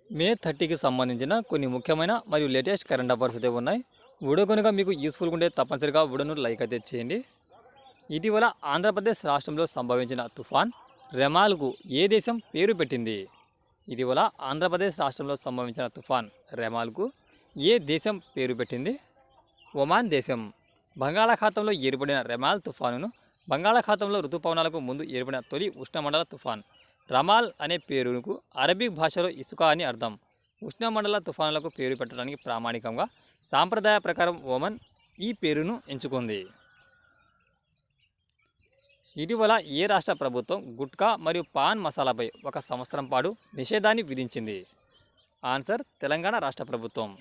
మే 30కి సంబంధించిన కొన్ని ముఖ్యమైన మరియు లేటెస్ట్ కరెంట్ అఫైర్స్ అయితే ఉన్నాయి. వీడియో కనుక మీకు యూస్ఫుల్గా ఉంటే తప్పనిసరిగా వీడియోను లైక్ అయితే చేయండి. ఇటీవల ఆంధ్రప్రదేశ్ రాష్ట్రంలో సంభవించిన తుఫాన్ రెమాల్కు ఏ దేశం పేరు పెట్టింది? ఇటీవల ఆంధ్రప్రదేశ్ రాష్ట్రంలో సంభవించిన తుఫాన్ రెమాల్కు ఏ దేశం పేరు పెట్టింది? ఒమాన్ దేశం. బంగాళాఖాతంలో ఏర్పడిన రెమాల్ తుఫానును బంగాళాఖాతంలో ఋతుపవనాలకు ముందు ఏర్పడిన తొలి ఉష్ణమండల తుఫాన్. రమాల్ అనే పేరుకు అరబిక్ భాషలో ఇసుక అని అర్థం. ఉష్ణమండల తుఫానులకు పేరు పెట్టడానికి ప్రామాణికంగా సాంప్రదాయ ప్రకారం ఒమన్ ఈ పేరును ఎంచుకుంది. ఇటీవల ఏ రాష్ట్ర ప్రభుత్వం గుట్కా మరియు పాన్ మసాలాపై 1 సంవత్సరం పాటు నిషేధాన్ని విధించింది? ఆన్సర్ తెలంగాణ రాష్ట్ర ప్రభుత్వం.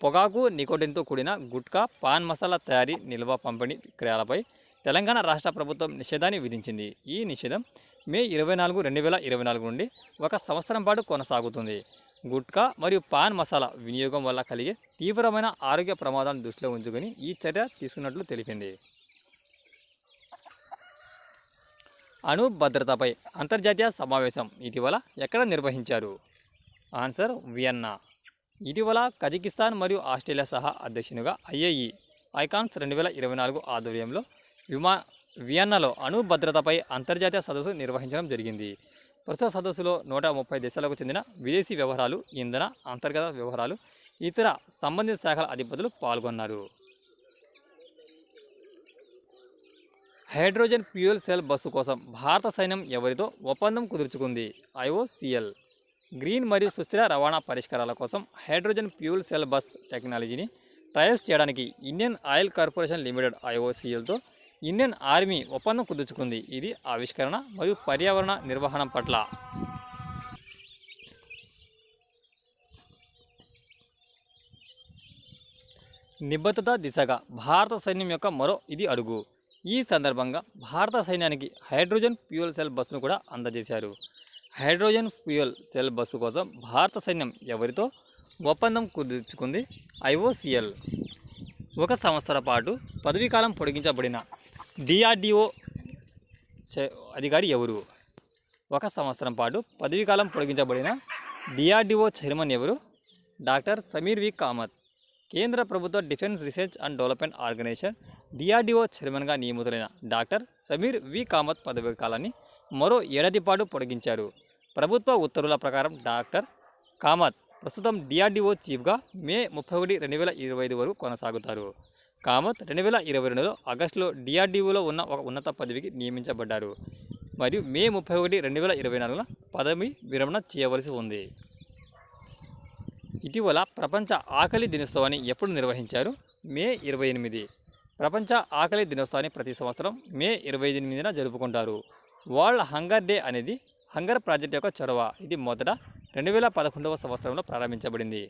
పొగాకు నికోటిన్తో కూడిన గుట్కా పాన్ మసాలా తయారీ నిల్వ పంపిణీ విక్రయాలపై తెలంగాణ రాష్ట్ర ప్రభుత్వం నిషేధాన్ని విధించింది. ఈ నిషేధం మే 24, 2024 నుండి 1 సంవత్సరం పాటు కొనసాగుతుంది. గుట్కా మరియు పాన్ మసాలా వినియోగం వల్ల కలిగే తీవ్రమైన ఆరోగ్య ప్రమాదాలను దృష్టిలో ఉంచుకొని ఈ చర్య తీసుకున్నట్లు తెలిపింది. అణు భద్రతపై అంతర్జాతీయ సమావేశం ఇటీవల ఎక్కడ నిర్వహించారు? Answer Vienna. ఇటీవల కజకిస్తాన్ మరియు ఆస్ట్రేలియా సహా అధ్యక్షునిగా ఐఏఈ ఐకాన్స్ 2024 ఆధ్వర్యంలో వియన్నాలో అణు భద్రతపై అంతర్జాతీయ సదస్సు నిర్వహించడం జరిగింది. ప్రస్తుత సదస్సులో 130 దేశాలకు చెందిన విదేశీ వ్యవహారాలు, ఇంధన, అంతర్గత వ్యవహారాలు, ఇతర సంబంధిత శాఖల అధిపతులు పాల్గొన్నారు. హైడ్రోజన్ ఫ్యూయల్ సెల్ బస్సు కోసం భారత సైన్యం ఎవరితో ఒప్పందం కుదుర్చుకుంది? IOCL. గ్రీన్ మరియు సుస్థిర రవాణా పరిష్కారాల కోసం హైడ్రోజన్ ఫ్యూయల్ సెల్ బస్ టెక్నాలజీని ట్రయల్స్ చేయడానికి ఇండియన్ ఆయిల్ కార్పొరేషన్ లిమిటెడ్ IOCLతో ఇండియన్ ఆర్మీ ఒప్పందం కుదుర్చుకుంది. ఇది ఆవిష్కరణ మరియు పర్యావరణ నిర్వహణ పట్ల నిబద్ధత దిశగా భారత సైన్యం యొక్క మరో ఇది అడుగు. ఈ సందర్భంగా భారత సైన్యానికి హైడ్రోజన్ ఫ్యూయల్ సెల్ బస్సును కూడా అందజేశారు. హైడ్రోజన్ ఫ్యూయల్ సెల్ బస్సు కోసం భారత సైన్యం ఎవరితో ఒప్పందం కుదుర్చుకుంది? IOCL. 1 సంవత్సరం పాటు పదవీకాలం పొడిగించబడిన DRDO అధికారి ఎవరు? 1 సంవత్సరం పాటు పదవీకాలం పొడిగించబడిన DRDO చైర్మన్ ఎవరు? Doctor Sameer V Kamat. కేంద్ర ప్రభుత్వ defence research and development organisation DRDO చైర్మన్గా నియమితులైన డాక్టర్ సమీర్ వి కామత్ పదవీ కాలాన్ని మరో 7 ఏడాది పాటు పొడిగించారు. ప్రభుత్వ ఉత్తర్వుల ప్రకారం డాక్టర్ కామత్ ప్రస్తుతం DRDO చీఫ్గా మే 31, 2025 వరకు కొనసాగుతారు. కామత్ 2022 ఆగస్టులో DRDOలో ఉన్న ఒక ఉన్నత పదవికి నియమించబడ్డారు మరియు మే 31, 2024 పదవి విరమణ చేయవలసి ఉంది. ఇటీవల ప్రపంచ ఆకలి దినోత్సవాన్ని ఎప్పుడు నిర్వహించారు? మే 28. ప్రపంచ ఆకలి దినోత్సవాన్ని ప్రతి సంవత్సరం మే 28న జరుపుకుంటారు. వరల్డ్ హంగర్ డే అనేది హంగర్ ప్రాజెక్ట్ యొక్క చొరవ. ఇది మొదట 2011వ సంవత్సరంలో ప్రారంభించబడింది.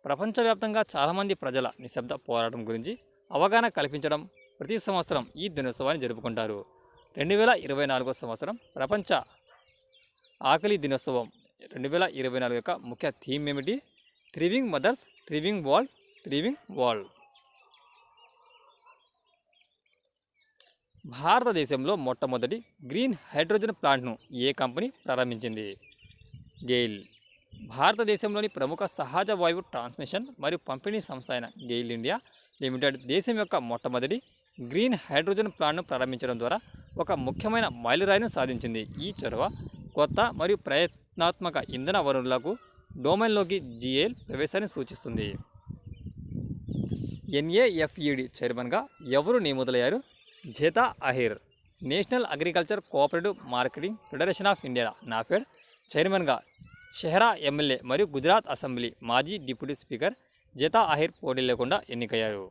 ప్రపంచవ్యాప్తంగా చాలామంది ప్రజల నిశ్శబ్ద పోరాటం గురించి అవగాహన కల్పించడం ప్రతి సంవత్సరం ఈ దినోత్సవాన్ని జరుపుకుంటారు. 2024వ సంవత్సరం ప్రపంచ ఆకలి దినోత్సవం 2024 యొక్క ముఖ్య థీమ్ ఏమిటి? థ్రివింగ్ మదర్స్, థ్రివింగ్ వరల్డ్, థ్రివింగ్ వరల్డ్. భారతదేశంలో మొట్టమొదటి గ్రీన్ హైడ్రోజన్ ప్లాంట్ను ఏ కంపెనీ ప్రారంభించింది? గెయిల్. భారతదేశంలోని ప్రముఖ సహజ వాయువు ట్రాన్స్మిషన్ మరియు పంపిణీ సంస్థ అయిన గెయిల్ ఇండియా లిమిటెడ్ దేశం యొక్క మొట్టమొదటి గ్రీన్ హైడ్రోజన్ ప్లాంట్ను ప్రారంభించడం ద్వారా ఒక ముఖ్యమైన మైలురాయిని సాధించింది. ఈ చొరవ కొత్త మరియు ప్రయత్నాత్మక ఇంధన వనరులకు డొమైన్లోకి GAIL ప్రవేశాన్ని సూచిస్తుంది. NAFED చైర్మన్గా ఎవరు నియమితులయ్యారు? Jetha Ahir. National Agriculture Cooperative Marketing Federation of India NAFED చైర్మన్గా షెహ్రా ఎమ్మెల్యే మరియు గుజరాత్ అసెంబ్లీ మాజీ డిప్యూటీ స్పీకర్ జేతా అహిర్ పోటీ లేకుండా ఎన్నికయ్యారు.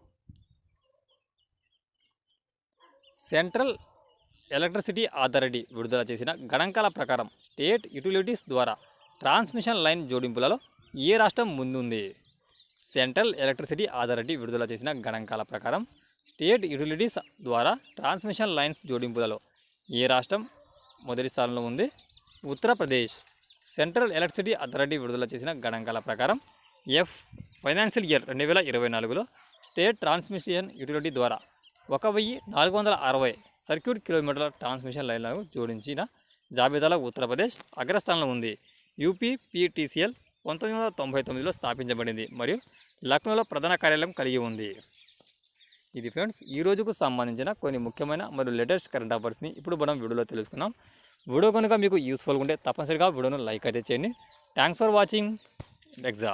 సెంట్రల్ ఎలక్ట్రిసిటీ అథారిటీ విడుదల చేసిన గణాంకాల ప్రకారం స్టేట్ యుటిలిటీస్ ద్వారా ట్రాన్స్మిషన్ లైన్ జోడింపులలో ఏ రాష్ట్రం ముందుంది? సెంట్రల్ ఎలక్ట్రిసిటీ అథారిటీ విడుదల చేసిన గణాంకాల ప్రకారం స్టేట్ యుటిలిటీస్ ద్వారా ట్రాన్స్మిషన్ లైన్స్ జోడింపులలో ఏ రాష్ట్రం మొదటి స్థానంలో ఉంది? ఉత్తరప్రదేశ్. సెంట్రల్ ఎలక్ట్రిసిటీ అథారిటీ విడుదల చేసిన గణాంకాల ప్రకారం ఫైనాన్షియల్ ఇయర్ 2024లో స్టేట్ ట్రాన్స్మిషన్ యుటిలిటీ ద్వారా 1460 సర్క్యూట్ కిలోమీటర్ల ట్రాన్స్మిషన్ లైన్లను జోడించిన జాబితాలో ఉత్తరప్రదేశ్ అగ్రస్థానంలో ఉంది. యూపీ PTCL 1999లో స్థాపించబడింది మరియు లక్నోలో ప్రధాన కార్యాలయం కలిగి ఉంది. ఇది ఫ్రెండ్స్ ఈ రోజుకు సంబంధించిన కొన్ని ముఖ్యమైన మరియు లేటెస్ట్ కరెంట్ అఫైర్స్ని ఇప్పుడు మనం వీడియోలో తెలుసుకున్నాం. వీడియో కనుక మీకు యూస్ఫుల్గా ఉంటే తప్పనిసరిగా వీడియోను లైక్ అయితే చేయండి. Thanks for watching. ఎగ్జా